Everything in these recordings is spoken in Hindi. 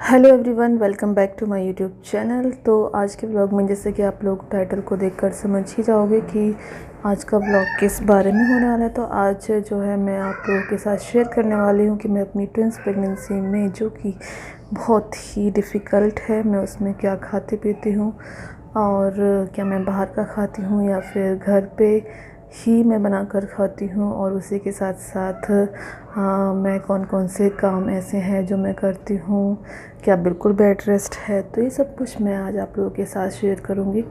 Hello everyone, welcome back to my YouTube channel. तो आज के ब्लॉग में जैसे कि आप लोग टाइटल को देखकर समझ ही जाओगे कि आज का ब्लॉग किस बारे में होने वाला है। तो आज जो है मैं आप लोगों के साथ शेयर करने वाली हूँ कि मैं अपनी ट्विंस प्रेगनेंसी में, जो कि बहुत ही डिफ़िकल्ट है, मैं उसमें क्या खाती पीती हूँ और क्या मैं बाहर का खाती हूँ या फिर घर पे ही मैं बना कर खाती हूँ, और उसी के साथ साथ मैं कौन कौन से काम ऐसे हैं जो मैं करती हूँ, क्या बिल्कुल बेड रेस्ट है। तो ये सब कुछ मैं आज आप लोगों के साथ शेयर करूँगी।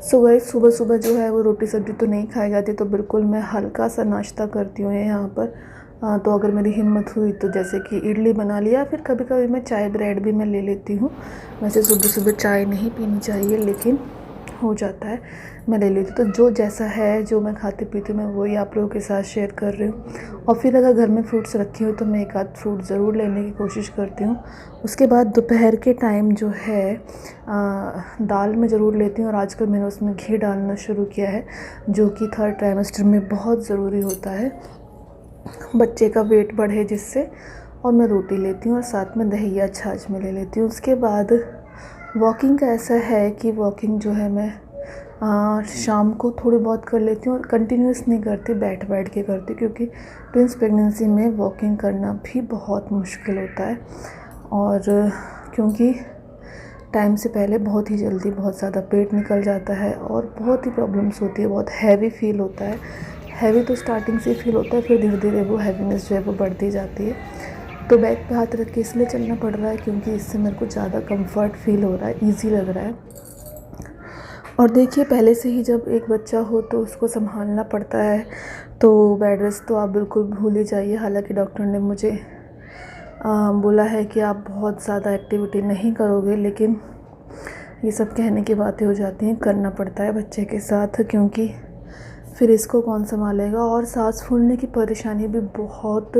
सुबह सुबह जो है वो रोटी सब्ज़ी तो नहीं खाई जाती, तो बिल्कुल मैं हल्का सा नाश्ता करती हूँ यहाँ पर। तो अगर मेरी हिम्मत हुई तो जैसे कि इडली बना लिया, फिर कभी कभी मैं चाय ब्रेड भी मैं ले लेती हूँ। वैसे सुबह सुबह चाय नहीं पीनी चाहिए, लेकिन हो जाता है, मैं ले लेती हूँ। तो जो जैसा है, जो मैं खाती पीती हूँ, मैं वही आप लोगों के साथ शेयर कर रही हूँ। और फिर अगर घर में फ्रूट्स रखे हो तो मैं एक आध फ्रूट ज़रूर लेने की कोशिश करती हूँ। उसके बाद दोपहर के टाइम जो है दाल में ज़रूर लेती हूँ, और आजकल मैंने उसमें घी डालना शुरू किया है, जो कि थर्ड ट्राइमेस्टर में बहुत ज़रूरी होता है, बच्चे का वेट बढ़े जिससे। और मैं रोटी लेती हूँ और साथ में दही या छाछ में ले लेती हूँ। उसके बाद वॉकिंग का ऐसा है कि वॉकिंग जो है मैं शाम को थोड़ी बहुत कर लेती हूँ, और कंटिन्यूस नहीं करती, बैठ बैठ के करती हूँ, क्योंकि ट्विंस प्रेगनेंसी में वॉकिंग करना भी बहुत मुश्किल होता है। और क्योंकि टाइम से पहले बहुत ही जल्दी बहुत ज़्यादा पेट निकल जाता है और बहुत ही प्रॉब्लम्स होती है, बहुत हैवी फील होता है। हैवी तो स्टार्टिंग से फील होता है, फिर धीरे धीरे वो हैवीनेस जो है वो बढ़ती जाती है। तो बैक पे हाथ रख के इसलिए चलना पड़ रहा है क्योंकि इससे मेरे को ज़्यादा कंफर्ट फील हो रहा है, ईजी लग रहा है। और देखिए, पहले से ही जब एक बच्चा हो तो उसको संभालना पड़ता है, तो बेड रेस्ट तो आप बिल्कुल भूल ही जाइए। हालांकि डॉक्टर ने मुझे बोला है कि आप बहुत ज़्यादा एक्टिविटी नहीं करोगे, लेकिन ये सब कहने की बातें हो जाती हैं, करना पड़ता है बच्चे के साथ, क्योंकि फिर इसको कौन संभालेगा। और सांस फूलने की परेशानी भी बहुत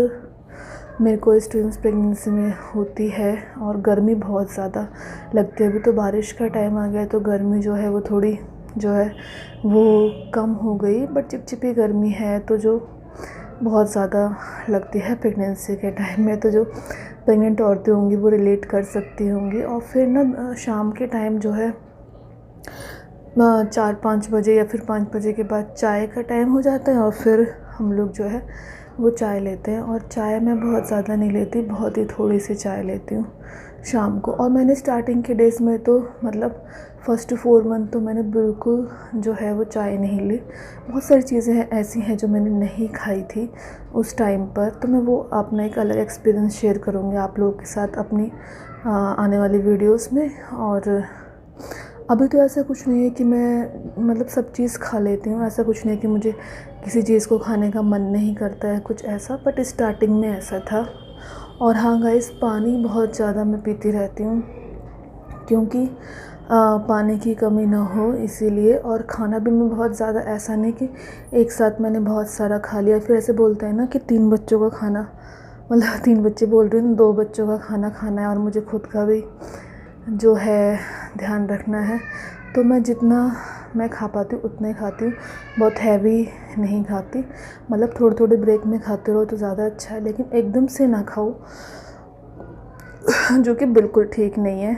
मेरे को इस ट्विंस प्रेगनेंसी में होती है, और गर्मी बहुत ज़्यादा लगती है। अभी तो बारिश का टाइम आ गया है, तो गर्मी जो है वो थोड़ी जो है वो कम हो गई, बट चिपचिपी गर्मी है तो जो बहुत ज़्यादा लगती है प्रेगनेंसी के टाइम में। तो जो प्रेग्नेंट औरतें होंगी वो रिलेट कर सकती होंगी। और फिर ना शाम के टाइम जो है 4-5 बजे या फिर 5 बजे के बाद चाय का टाइम हो जाता है, और फिर हम लोग जो है वो चाय लेते हैं। और चाय मैं बहुत ज़्यादा नहीं लेती, बहुत ही थोड़ी सी चाय लेती हूँ शाम को। और मैंने स्टार्टिंग के डेज़ में तो मतलब फर्स्ट 4 मंथ तो मैंने बिल्कुल जो है वो चाय नहीं ली। बहुत सारी चीज़ें हैं ऐसी हैं जो मैंने नहीं खाई थी उस टाइम पर, तो मैं वो अपना एक अलग एक्सपीरियंस शेयर करूँगी आप लोगों के साथ अपनी आने वाली वीडियोस में। और अभी तो ऐसा कुछ नहीं है कि मैं मतलब सब चीज़ खा लेती हूँ, ऐसा कुछ नहीं है कि मुझे किसी चीज़ को खाने का मन नहीं करता है कुछ ऐसा, बट स्टार्टिंग में ऐसा था। और हाँ गाइस, पानी बहुत ज़्यादा मैं पीती रहती हूँ, क्योंकि पानी की कमी ना हो इसीलिए। और खाना भी मैं बहुत ज़्यादा, ऐसा नहीं कि एक साथ मैंने बहुत सारा खा लिया। फिर ऐसे बोलते हैं ना कि 3 बच्चों का खाना, मतलब 3 बच्चे बोल रही हूँ, 2 बच्चों का खाना खाना है, और मुझे खुद का भी जो है ध्यान रखना है। तो मैं जितना मैं खा पाती हूँ उतना ही खाती हूँ, बहुत हैवी नहीं खाती। मतलब थोड़े थोड़े ब्रेक में खाते रहो तो ज़्यादा अच्छा है, लेकिन एकदम से ना खाओ, जो कि बिल्कुल ठीक नहीं है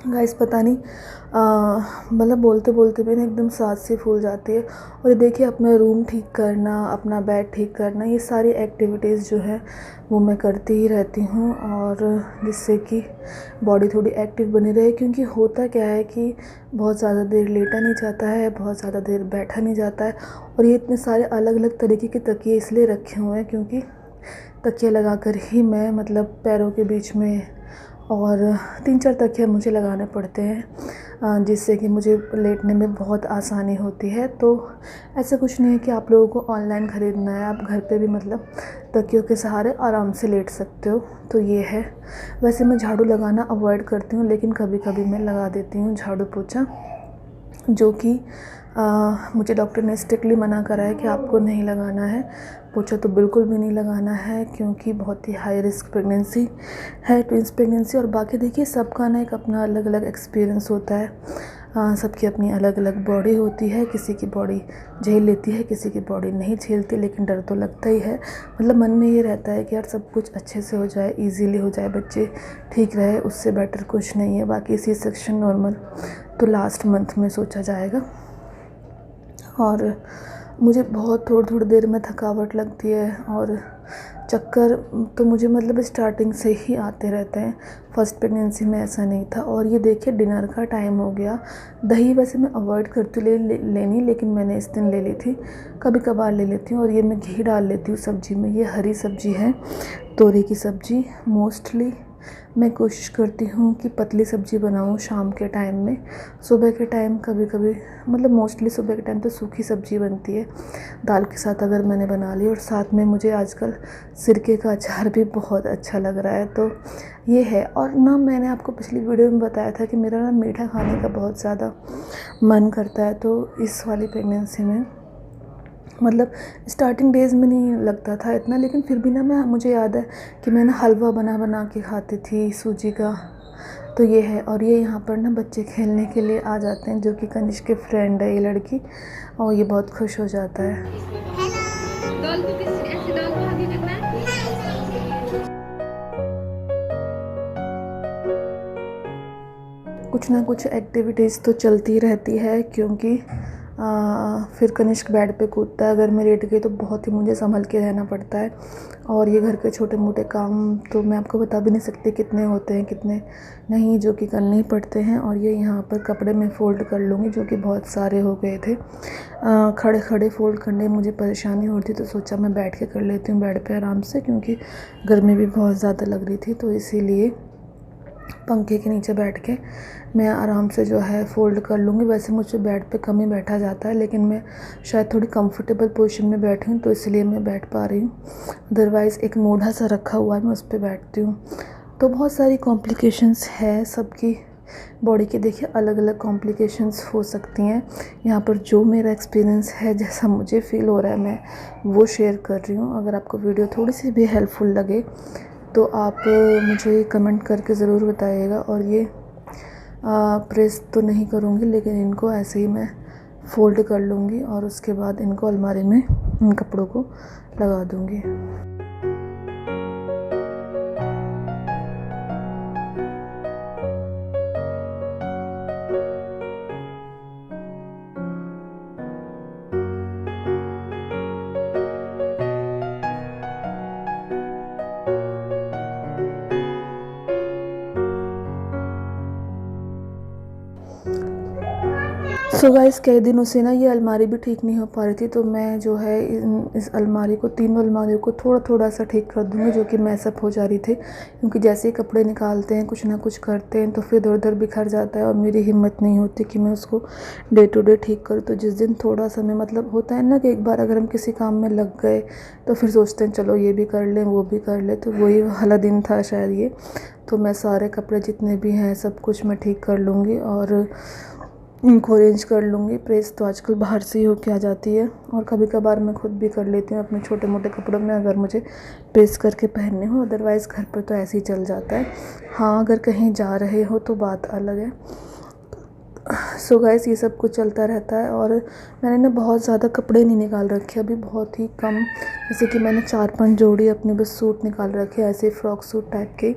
गाइस। पता नहीं मतलब बोलते बोलते भी ना एकदम सांस सी फूल जाती है। और ये देखिए, अपना रूम ठीक करना, अपना बेड ठीक करना, ये सारी एक्टिविटीज़ जो है वो मैं करती ही रहती हूँ, और जिससे कि बॉडी थोड़ी एक्टिव बनी रहे। क्योंकि होता क्या है कि बहुत ज़्यादा देर लेटा नहीं जाता है, बहुत ज़्यादा देर बैठा नहीं जाता है। और ये इतने सारे अलग अलग तरीके के तकिए इसलिए रखे हुए हैं क्योंकि तकिया लगा कर ही मैं मतलब पैरों के बीच में, और 3-4 तकिया मुझे लगाने पड़ते हैं, जिससे कि मुझे लेटने में बहुत आसानी होती है। तो ऐसा कुछ नहीं है कि आप लोगों को ऑनलाइन ख़रीदना है, आप घर पे भी मतलब तकियों के सहारे आराम से लेट सकते हो। तो ये है। वैसे मैं झाड़ू लगाना अवॉइड करती हूँ, लेकिन कभी कभी मैं लगा देती हूँ झाड़ू पोछा, जो कि मुझे डॉक्टर ने स्ट्रिक्टली मना करा है कि आपको नहीं लगाना है पोछा, तो बिल्कुल भी नहीं लगाना है, क्योंकि बहुत ही हाई रिस्क प्रेगनेंसी है ट्विंस प्रेगनेंसी। और बाकी देखिए, सबका ना एक अपना अलग अलग एक्सपीरियंस होता है। सबकी अपनी अलग अलग बॉडी होती है, किसी की बॉडी झेल लेती है, किसी की बॉडी नहीं झेलती, लेकिन डर तो लगता ही है। मतलब मन में ये रहता है कि यार सब कुछ अच्छे से हो जाए, इजीली हो जाए, बच्चे ठीक रहे, उससे बेटर कुछ नहीं है। बाकी सी सेक्शन नॉर्मल तो लास्ट मंथ में सोचा जाएगा। और मुझे बहुत थोड़ी थोड़ी देर में थकावट लगती है और चक्कर तो मुझे मतलब स्टार्टिंग से ही आते रहते हैं। फर्स्ट प्रेगनेंसी में ऐसा नहीं था। और ये देखिए डिनर का टाइम हो गया। दही वैसे मैं अवॉइड करती हूँ लेनी, लेकिन मैंने इस दिन ले ली थी, कभी कभार ले लेती हूँ। और ये मैं घी डाल लेती हूँ सब्ज़ी में। ये हरी सब्ज़ी है, तोरी की सब्ज़ी। मोस्टली मैं कोशिश करती हूँ कि पतली सब्ज़ी बनाऊँ शाम के टाइम में। सुबह के टाइम कभी कभी, मतलब मोस्टली सुबह के टाइम तो सूखी सब्ज़ी बनती है दाल के साथ अगर मैंने बना ली। और साथ में मुझे आजकल सिरके का अचार भी बहुत अच्छा लग रहा है। तो ये है। और ना मैंने आपको पिछली वीडियो में बताया था कि मेरा ना मीठा खाने का बहुत ज़्यादा मन करता है। तो इस वाली प्रेगनेंसी में मतलब स्टार्टिंग डेज़ में नहीं लगता था इतना, लेकिन फिर भी ना मुझे याद है कि मैं ना हलवा बना बना के खाती थी सूजी का। तो ये है। और ये यहाँ पर ना बच्चे खेलने के लिए आ जाते हैं, जो कि कनिष्क के फ्रेंड है ये लड़की, और ये बहुत खुश हो जाता है। कुछ ना कुछ एक्टिविटीज़ तो चलती रहती है, क्योंकि फिर कनिष्क बेड पे कूदता है। अगर मैं लेट गई तो बहुत ही मुझे संभल के रहना पड़ता है। और ये घर के छोटे मोटे काम तो मैं आपको बता भी नहीं सकती कितने होते हैं कितने नहीं, जो कि करने ही पड़ते हैं। और ये यहाँ पर कपड़े मैं फ़ोल्ड कर लूँगी, जो कि बहुत सारे हो गए थे। खड़े खड़े फ़ोल्ड करने में मुझे परेशानी हो रही थी, तो सोचा मैं बैठ के कर लेती हूँ बेड पे आराम से, क्योंकि गर्मी भी बहुत ज़्यादा लग रही थी। तो इसीलिए पंखे के नीचे बैठ के मैं आराम से जो है फ़ोल्ड कर लूँगी। वैसे मुझे बेड पे कम ही बैठा जाता है, लेकिन मैं शायद थोड़ी कंफर्टेबल पोजीशन में बैठी हूँ, तो इसलिए मैं बैठ पा रही हूँ। अदरवाइज़ एक मोढ़ा सा रखा हुआ है, मैं उस पर बैठती हूँ। तो बहुत सारी कॉम्प्लिकेशंस है सबकी बॉडी के। देखिए अलग अलग कॉम्प्लिकेशंस हो सकती हैं। यहाँ पर जो मेरा एक्सपीरियंस है, जैसा मुझे फ़ील हो रहा है, मैं वो शेयर कर रही हूँ। अगर आपको वीडियो थोड़ी सी भी हेल्पफुल लगे तो आप मुझे कमेंट करके ज़रूर बताइएगा। और ये प्रेस तो नहीं करूँगी, लेकिन इनको ऐसे ही मैं फ़ोल्ड कर लूँगी और उसके बाद इनको अलमारी में इन कपड़ों को लगा दूँगी। सो गाइस कई दिनों से ना ये अलमारी भी ठीक नहीं हो पा रही थी, तो मैं जो है इस अलमारी को, तीनों अलमारियों को थोड़ा थोड़ा सा ठीक कर दूँगी, जो कि मैसअप हो जा रही थी। क्योंकि जैसे ही कपड़े निकालते हैं, कुछ ना कुछ करते हैं, तो फिर इधर उधर बिखर जाता है और मेरी हिम्मत नहीं होती कि मैं उसको डे टू डे ठीक करूँ। तो जिस दिन थोड़ा समय, मतलब होता है ना कि एक बार अगर हम किसी काम में लग गए तो फिर सोचते हैं चलो ये भी कर लें वो भी कर लें, तो वही वाला दिन था शायद ये। तो मैं सारे कपड़े जितने भी हैं सब कुछ मैं ठीक कर लूँगी और इनको अरेंज कर लूँगी। प्रेस तो आजकल बाहर से ही होके आ जाती है, और कभी कभार मैं खुद भी कर लेती हूँ अपने छोटे मोटे कपड़ों में, अगर मुझे प्रेस करके पहनने हो। अदरवाइज़ घर पर तो ऐसे ही चल जाता है। हाँ अगर कहीं जा रहे हो तो बात अलग है। सो गाइस ये सब कुछ चलता रहता है। और मैंने ना बहुत ज़्यादा कपड़े नहीं निकाल रखे अभी, बहुत ही कम। जैसे कि मैंने 4-5 जोड़ी अपने बस सूट निकाल रखे, ऐसे फ्रॉक सूट टाइप के,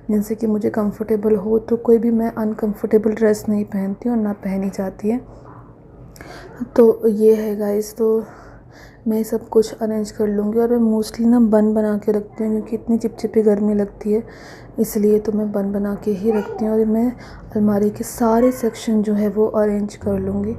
जिनसे कि मुझे कंफर्टेबल हो। तो कोई भी मैं अनकंफर्टेबल ड्रेस नहीं पहनती हूँ और ना पहनी जाती है। तो ये है गाइस, तो मैं सब कुछ अरेंज कर लूँगी। और मैं मोस्टली ना बन बना के रखती हूँ, क्योंकि इतनी चिपचिपी गर्मी लगती है, इसलिए तो मैं बन बना के ही रखती हूँ। और मैं अलमारी के सारे सेक्शन जो है वो अरेंज कर लूँगी।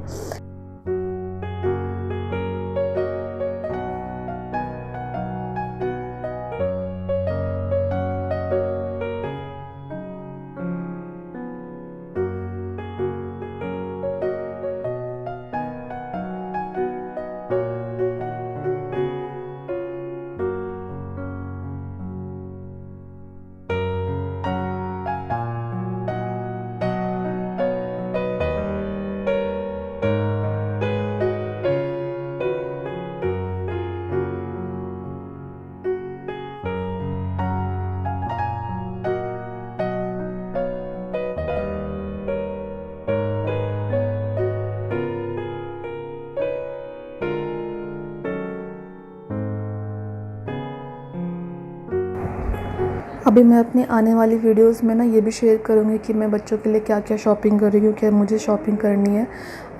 अभी मैं अपनी आने वाली वीडियोस में ना ये भी शेयर करूँगी कि मैं बच्चों के लिए क्या क्या शॉपिंग कर रही हूँ, क्या मुझे शॉपिंग करनी है।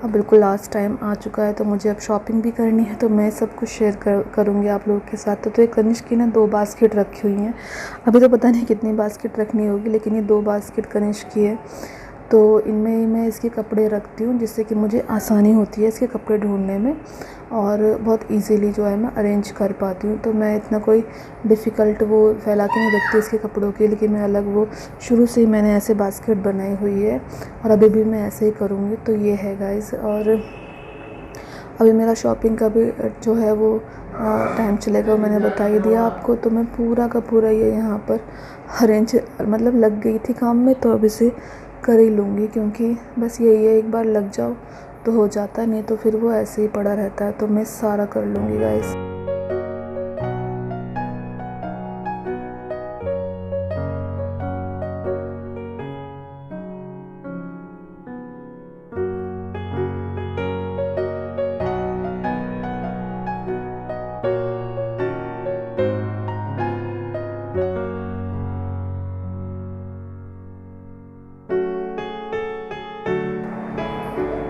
अब बिल्कुल लास्ट टाइम आ चुका है तो मुझे अब शॉपिंग भी करनी है, तो मैं सब कुछ शेयर करूँगी आप लोगों के साथ। तो ये कनिष्क की ना 2 बास्केट रखी हुई हैं। अभी तो पता नहीं कितनी बास्केट रखनी होगी, लेकिन ये 2 बास्केट कनिष्क की है। तो इनमें ही मैं इसके कपड़े रखती हूँ, जिससे कि मुझे आसानी होती है इसके कपड़े ढूंढने में, और बहुत इजीली जो है मैं अरेंज कर पाती हूँ। तो मैं इतना कोई डिफ़िकल्ट वो फैला के नहीं रखती इसके कपड़ों के, लेकिन मैं अलग वो शुरू से ही मैंने ऐसे बास्केट बनाई हुई है और अभी भी मैं ऐसे ही करूँगी। तो ये है गाइस। और अभी मेरा शॉपिंग का भी जो है वो टाइम चलेगा, मैंने बता ही दिया आपको। तो मैं पूरा का पूरा ये यहाँ पर अरेंज मतलब लग गई थी काम में, तो अब इसे कर ही लूँगी, क्योंकि बस यही है, एक बार लग जाओ तो हो जाता है, नहीं तो फिर वो ऐसे ही पड़ा रहता है। तो मैं सारा कर लूँगी गाइस।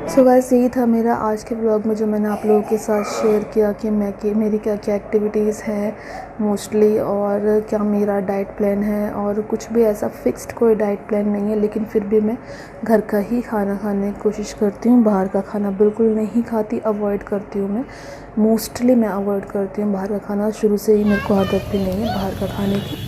सो गाइस, यही था मेरा आज के ब्लॉग में, जो मैंने आप लोगों के साथ शेयर किया कि मेरी क्या क्या एक्टिविटीज़ हैं मोस्टली, और क्या मेरा डाइट प्लान है। और कुछ भी ऐसा फिक्स्ड कोई डाइट प्लान नहीं है, लेकिन फिर भी मैं घर का ही खाना खाने की कोशिश करती हूँ। बाहर का खाना बिल्कुल नहीं खाती, अवॉइड करती हूँ मैं। मोस्टली मैं अवॉइड करती हूँ बाहर का खाना, शुरू से ही मेरे को आदत भी नहीं है बाहर का खाने की।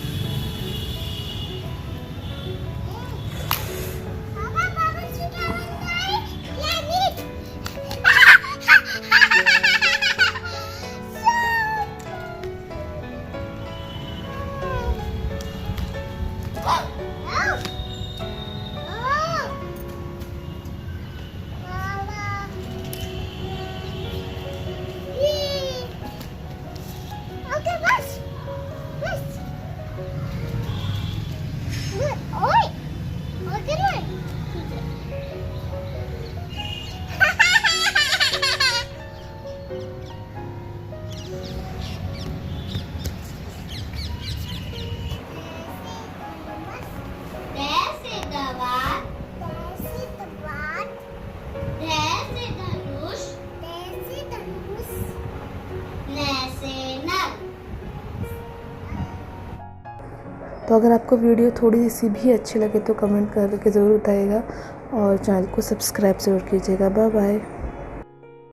तो अगर आपको वीडियो थोड़ी सी भी अच्छी लगे तो कमेंट करके ज़रूर बताइएगा, और चैनल को सब्सक्राइब ज़रूर कीजिएगा। Bye bye.